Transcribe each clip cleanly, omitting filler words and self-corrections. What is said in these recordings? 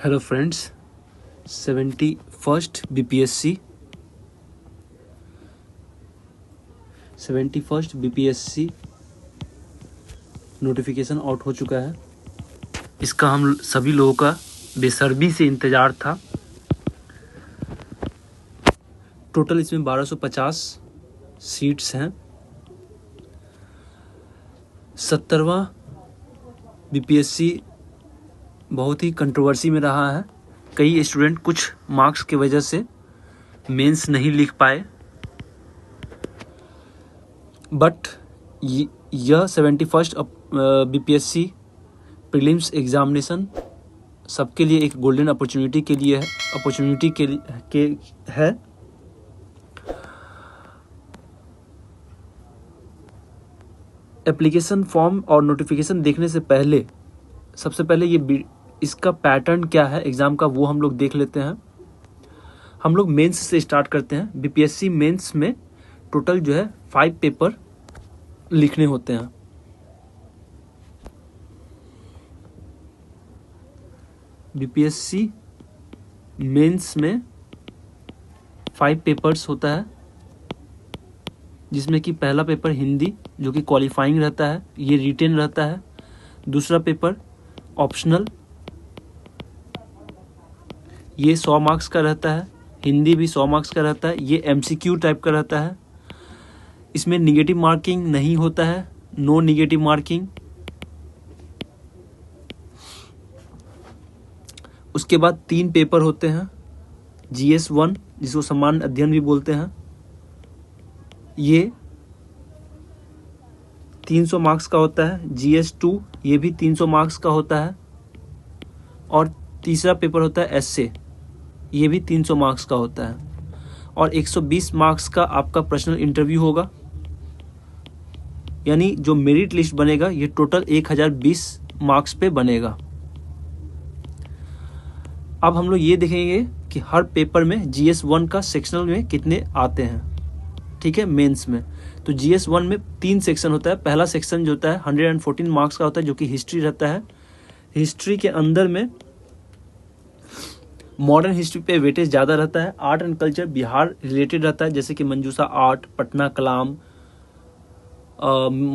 Hello friends, 71st BPSC notification out हो चुका है। इसका हम सभी लोगों का बेसब्री से इंतज़ार था। टोटल इसमें 1250 सीट्स हैं। 70वां बीपीएससी बहुत ही कंट्रोवर्सी में रहा है। कई स्टूडेंट कुछ मार्क्स की वजह से मेंस नहीं लिख पाए, बट यह 71st बीपीएससी प्रीलिम्स एग्जामिनेशन सबके लिए एक गोल्डन अपॉर्चुनिटी है। एप्लीकेशन फॉर्म और नोटिफिकेशन देखने से पहले सबसे पहले इसका पैटर्न क्या है एग्ज़ाम का, वो हम लोग देख लेते हैं। हम लोग मेंस से स्टार्ट करते हैं। बीपीएससी मेंस में टोटल जो है 5 पेपर लिखने होते हैं। बीपीएससी मेंस में 5 पेपर्स होता है, जिसमें कि पहला पेपर हिंदी जो कि क्वालिफाइंग रहता है, ये रिटेन रहता है। दूसरा पेपर ऑप्शनल, ये 100 मार्क्स का रहता है। हिंदी भी 100 मार्क्स का रहता है। ये एमसीक्यू टाइप का रहता है। इसमें निगेटिव मार्किंग नहीं होता है, नो निगेटिव मार्किंग। उसके बाद 3 पेपर होते हैं। जीएस 1 जिसको सामान्य अध्ययन भी बोलते हैं, ये 300 मार्क्स का होता है। जीएस 2 ये भी 300 मार्क्स का होता है। और तीसरा पेपर होता है एसए, ये भी 300 मार्क्स का होता है। और 120 मार्क्स का आपका पर्सनल इंटरव्यू होगा, यानी जो मेरिट लिस्ट बनेगा ये टोटल 1020 मार्क्स पे बनेगा। अब हम लोग ये देखेंगे कि हर पेपर में जीएस 1 का सेक्शनल में कितने आते हैं। ठीक है, मेंस में तो जीएस 1 में 3 सेक्शन होता है। पहला सेक्शन जो होता है 114 मार्क्स का होता है, जो कि हिस्ट्री रहता है। हिस्ट्री के अंदर में मॉडर्न हिस्ट्री पे वेटेज ज़्यादा रहता है। Art and culture Bihar related रहता है, जैसे कि मंजूषा आर्ट, पटना कलाम,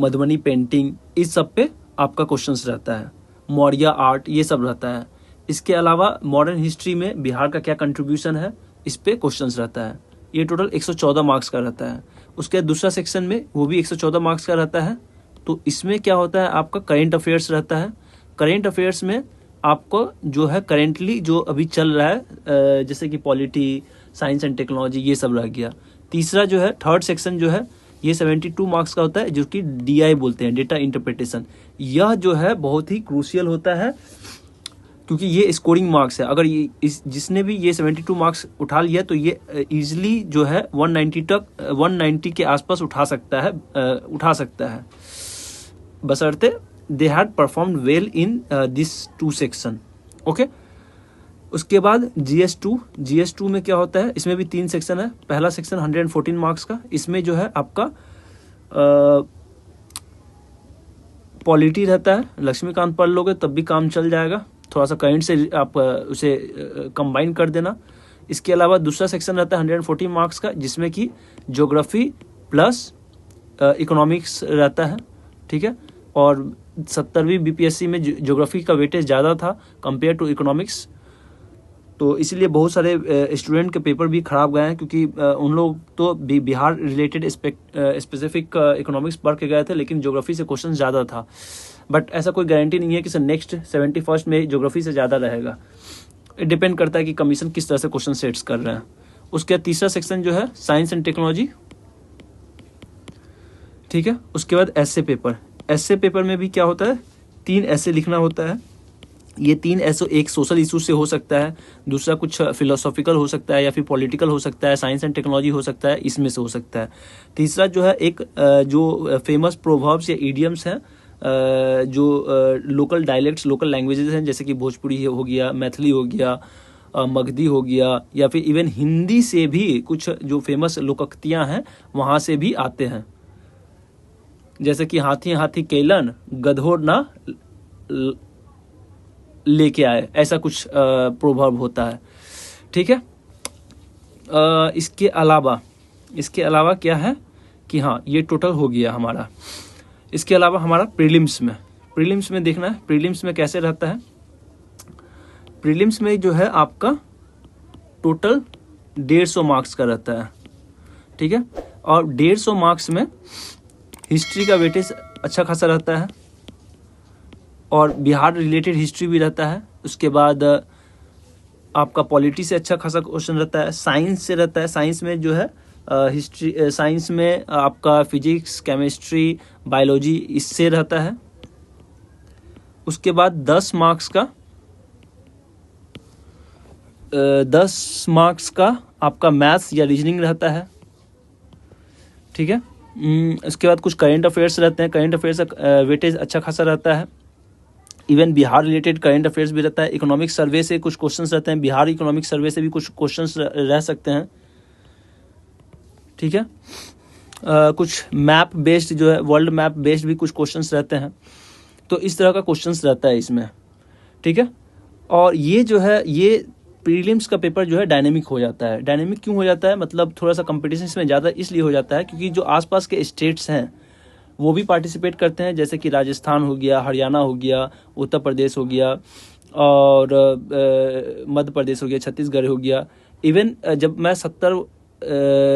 मधुबनी पेंटिंग, इस सब पे आपका क्वेश्चंस रहता है। मौर्य आर्ट ये सब रहता है। इसके अलावा मॉडर्न हिस्ट्री में बिहार का क्या कंट्रीब्यूशन है, इस पे क्वेश्चंस रहता है। ये टोटल 114 मार्क्स का रहता है। उसके दूसरा सेक्शन में वो भी 114 मार्क्स का रहता है। तो इसमें क्या होता है, आपका करेंट अफेयर्स रहता है। करेंट अफेयर्स में आपको जो है करेंटली जो अभी चल रहा है, जैसे कि पॉलिटी, साइंस एंड टेक्नोलॉजी, ये सब रह गया। तीसरा जो है थर्ड सेक्शन जो है ये 72 मार्क्स का होता है, जो कि डीआई बोलते हैं, डेटा इंटरप्रिटेशन। यह जो है बहुत ही क्रूशियल होता है, क्योंकि ये स्कोरिंग मार्क्स है। अगर जिसने भी ये 72 मार्क्स उठा लिया तो ये इजीली जो है 190 के आसपास उठा सकता है, बशर्ते they had performed well in this 2 section. Okay, उसके बाद जीएस 2 में क्या होता है, इसमें भी 3 सेक्शन है। पहला सेक्शन 114 मार्क्स का, इसमें जो है आपका पॉलिटी रहता है। लक्ष्मीकांत पढ़ लोगे तब भी काम चल जाएगा, थोड़ा सा करंट से आप उसे कंबाइन कर देना। इसके अलावा दूसरा सेक्शन रहता है 114 मार्क्स का, जिसमें कि ज्योग्राफी प्लस इकोनॉमिक्स रहता है। ठीक है, और 70वीं बीपीएससी में ज्योग्राफी का वेटेज ज़्यादा था कंपेयर टू इकोनॉमिक्स, तो इसीलिए बहुत सारे स्टूडेंट के पेपर भी खराब गए हैं, क्योंकि उन लोग तो बिहार रिलेटेड स्पेसिफिक इकोनॉमिक्स पढ़ के गए थे, लेकिन ज्योग्राफी से क्वेश्चन ज़्यादा था। बट ऐसा कोई गारंटी नहीं है कि सर नेक्स्ट 71st में ज्योग्राफी से ज़्यादा रहेगा। डिपेंड करता है कि कमीशन किस तरह से क्वेश्चन सेट्स कर रहे हैं। उसके बाद तीसरा सेक्शन जो है साइंस एंड टेक्नोलॉजी। ठीक है, उसके बाद एसए पेपर में भी क्या होता है, 3 एसए लिखना होता है। ये 3 एसए एक सोशल इशू से हो सकता है, दूसरा कुछ फिलोसॉफिकल हो सकता है, या फिर पॉलिटिकल हो सकता है, साइंस एंड टेक्नोलॉजी हो सकता है, इसमें से हो सकता है। तीसरा जो है एक जो फेमस प्रोवर्ब्स या इडियम्स हैं, जो लोकल डायलेक्ट्स, लोकल लैंग्वेजेस हैं, जैसे कि भोजपुरी हो गया, मैथिली हो गया, मगधी हो गया, या फिर इवन हिंदी से भी कुछ जो फेमस लोकोक्तियाँ हैं वहाँ से भी आते हैं। जैसे कि हाथी हाथी केलन, गधोर ना लेके आए, ऐसा कुछ प्रोवर्ब होता है। ठीक है। इसके अलावा क्या है कि हाँ, ये टोटल हो गया हमारा। इसके अलावा हमारा प्रीलिम्स में देखना है, प्रीलिम्स में कैसे रहता है। प्रीलिम्स में जो है आपका टोटल 150 मार्क्स का रहता है। ठीक है। और 150 मार्क्स में हिस्ट्री का वेटेज अच्छा खासा रहता है, और बिहार रिलेटेड हिस्ट्री भी रहता है। उसके बाद आपका पॉलिटी से अच्छा खासा क्वेश्चन रहता है, साइंस से रहता है। साइंस में जो है हिस्ट्री, साइंस में आपका फिजिक्स, केमिस्ट्री, बायोलॉजी, इससे रहता है। उसके बाद 10 मार्क्स का आपका मैथ्स या रीजनिंग रहता है। ठीक है। उसके बाद कुछ करंट अफेयर्स रहते हैं, करंट अफेयर्स का वेटेज अच्छा खासा रहता है। Even Bihar related current affairs भी रहता है। इकोनॉमिक सर्वे से कुछ क्वेश्चंस रहते हैं, बिहार इकोनॉमिक सर्वे से भी कुछ क्वेश्चंस रह सकते हैं। ठीक है। कुछ मैप बेस्ड जो है, वर्ल्ड मैप बेस्ड भी कुछ क्वेश्चंस रहते हैं। तो इस तरह का क्वेश्चंस रहता है इसमें। ठीक है। और ये जो है, ये प्रीलिम्स का पेपर जो है डायनेमिक हो जाता है। डायनेमिक क्यों हो जाता है, मतलब थोड़ा सा कंपटीशन इसमें ज़्यादा इसलिए हो जाता है क्योंकि जो आसपास के स्टेट्स हैं वो भी पार्टिसिपेट करते हैं, जैसे कि राजस्थान हो गया, हरियाणा हो गया, उत्तर प्रदेश हो गया, और मध्य प्रदेश हो गया, छत्तीसगढ़ हो गया। इवन जब मैं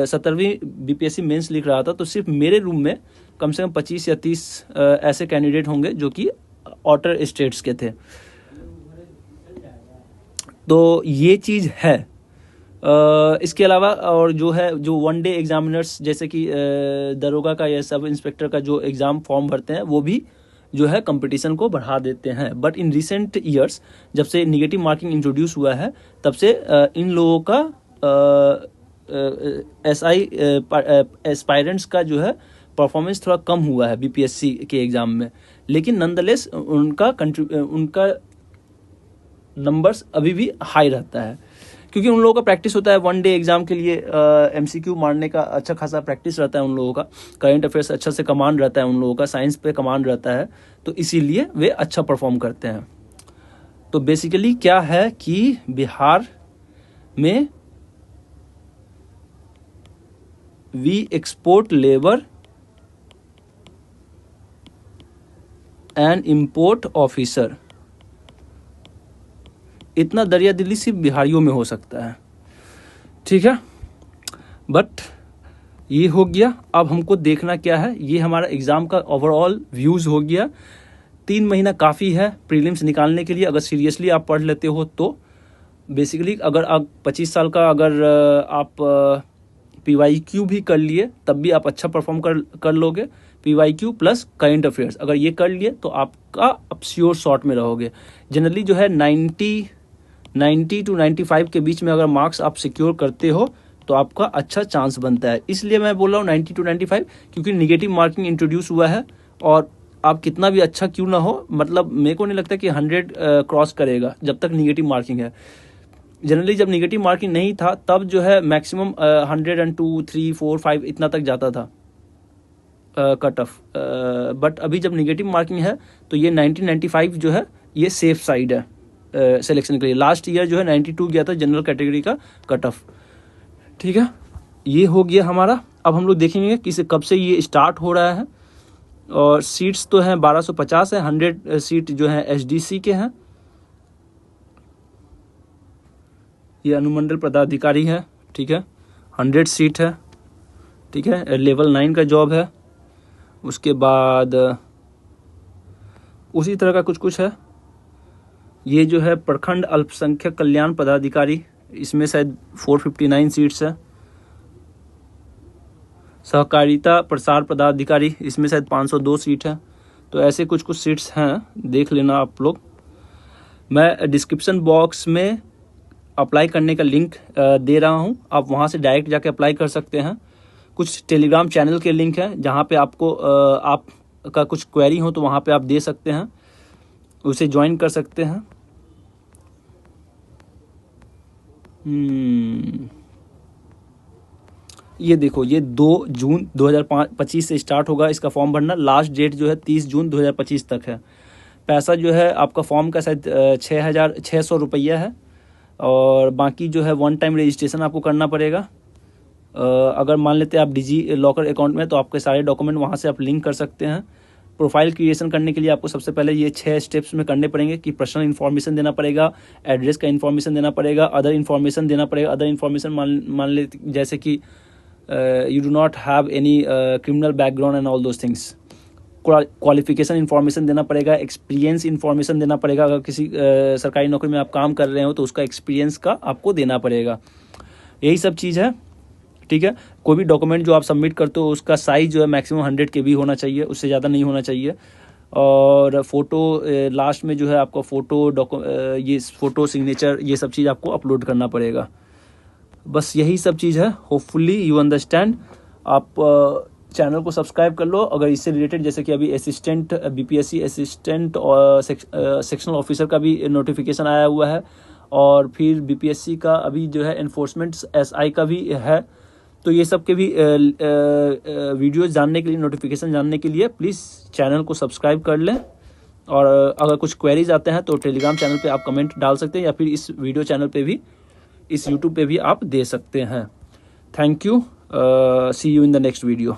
17वीं बीपीएससी मेंस लिख रहा था तो सिर्फ मेरे रूम में कम से कम 25 या 30 ऐसे कैंडिडेट होंगे जो कि आउटर स्टेट्स के थे। तो ये चीज़ है। इसके अलावा और जो है, जो वन डे एग्जामिनर्स जैसे कि दरोगा का या सब इंस्पेक्टर का जो एग्ज़ाम फॉर्म भरते हैं, वो भी जो है कंपटीशन को बढ़ा देते हैं। बट इन रिसेंट ईयर्स जब से निगेटिव मार्किंग इंट्रोड्यूस हुआ है, तब से इन लोगों का SI एस्पायरेंट्स का जो है परफॉर्मेंस थोड़ा कम हुआ है बीपीएससी के एग्ज़ाम में। लेकिन नॉनदलेस उनका नंबर्स अभी भी हाई रहता है, क्योंकि उन लोगों का प्रैक्टिस होता है वन डे एग्जाम के लिए। MCQ मारने का अच्छा खासा प्रैक्टिस रहता है उन लोगों का, करंट अफेयर्स अच्छा से कमांड रहता है उन लोगों का, साइंस पे कमांड रहता है, तो इसीलिए वे अच्छा परफॉर्म करते हैं। तो बेसिकली क्या है कि बिहार में we export labour and import officer, इतना दरिया दिली सिर्फ बिहारियों में हो सकता है। ठीक है। बट ये हो गया। अब हमको देखना क्या है, ये हमारा एग्ज़ाम का ओवरऑल व्यूज़ हो गया। 3 महीना काफ़ी है प्रीलिम्स निकालने के लिए, अगर सीरियसली आप पढ़ लेते हो तो। बेसिकली अगर आप 25 साल का अगर आप PYQ भी कर लिए तब भी आप अच्छा परफॉर्म कर लोगे। PYQ प्लस करंट अफेयर्स अगर ये कर लिए तो आपका अब श्योर शॉट में रहोगे। जनरली जो है 90 to 95 के बीच में अगर मार्क्स आप सिक्योर करते हो तो आपका अच्छा चांस बनता है। इसलिए मैं बोल रहा हूँ 90 to 95, क्योंकि निगेटिव मार्किंग इंट्रोड्यूस हुआ है, और आप कितना भी अच्छा क्यों ना हो, मतलब मेरे को नहीं लगता कि 100 क्रॉस करेगा जब तक निगेटिव मार्किंग है। जनरली जब निगेटिव मार्किंग नहीं था तब जो है मैक्सिमम 102, 3, 4, 5 इतना तक जाता था कट ऑफ। बट अभी जब निगेटिव मार्किंग है तो ये 90-95 जो है ये सेफ साइड है सिलेक्शन के लिए। लास्ट ईयर जो है 92 गया था जनरल कैटेगरी का कट ऑफ। ठीक है। ये हो गया हमारा। अब हम लोग देखेंगे कि कब से ये स्टार्ट हो रहा है, और सीट्स तो हैं 1250 है, 100 सीट जो है SDC के हैं। ये अनुमंडल पदाधिकारी है। ठीक है। 100 सीट है। ठीक है। लेवल 9 का जॉब है। उसके बाद उसी तरह का कुछ है। ये जो है प्रखंड अल्पसंख्यक कल्याण पदाधिकारी, इसमें शायद 459 सीट्स है। सहकारिता प्रसार पदाधिकारी, इसमें शायद 502 सीट है। तो ऐसे कुछ सीट्स हैं, देख लेना आप लोग। मैं डिस्क्रिप्शन बॉक्स में अप्लाई करने का लिंक दे रहा हूं, आप वहां से डायरेक्ट जाके अप्लाई कर सकते हैं। कुछ टेलीग्राम चैनल के लिंक है जहां पे आपको आपका कुछ क्वेरी हो तो वहां पे आप दे सकते हैं, उसे ज्वाइन कर सकते हैं। ये देखो, ये 2 जून 2025 से स्टार्ट होगा इसका फॉर्म भरना। लास्ट डेट जो है 30 जून 2025 तक है। पैसा जो है आपका फॉर्म का शायद 6,600 रुपया है, और बाकी जो है वन टाइम रजिस्ट्रेशन आपको करना पड़ेगा। अगर मान लेते हैं आप डिजी लॉकर अकाउंट में, तो आपके सारे डॉक्यूमेंट वहाँ से आप लिंक कर सकते हैं। प्रोफाइल क्रिएशन करने के लिए आपको सबसे पहले ये 6 स्टेप्स में करने पड़ेंगे कि पर्सनल इन्फॉर्मेशन देना पड़ेगा, एड्रेस का इन्फॉर्मेशन देना पड़ेगा, अदर इन्फॉर्मेशन देना पड़ेगा। अदर इन्फॉर्मेशन मान ले जैसे कि you do not have any criminal background and all those things. Qualification information देना पड़ेगा, एक्सपीरियंस इन्फॉर्मेशन देना पड़ेगा। अगर किसी सरकारी नौकरी में आप काम कर रहे हो तो उसका एक्सपीरियंस का आपको देना पड़ेगा। यही सब चीज़ है, ठीक है। कोई भी डॉक्यूमेंट जो आप सबमिट करते हो उसका साइज जो है मैक्सिमम 100 KB होना चाहिए, उससे ज़्यादा नहीं होना चाहिए। और फोटो लास्ट में जो है आपका ये फ़ोटो सिग्नेचर ये सब चीज़ आपको अपलोड करना पड़ेगा। बस यही सब चीज़ है। Hopefully you understand. आप चैनल को सब्सक्राइब कर लो अगर इससे रिलेटेड, जैसे कि अभी असिस्टेंट BPSC असिस्टेंट और सेक्शनल ऑफिसर का भी नोटिफिकेशन आया हुआ है, और फिर BPSC का अभी जो है एनफोर्समेंट SI का भी है। तो ये सब के भी वीडियोस जानने के लिए, नोटिफिकेशन जानने के लिए प्लीज़ चैनल को सब्सक्राइब कर लें। और अगर कुछ क्वेरीज आते हैं तो टेलीग्राम चैनल पे आप कमेंट डाल सकते हैं, या फिर इस वीडियो चैनल पे भी, इस यूट्यूब पे भी आप दे सकते हैं। Thank you. See you in the next video.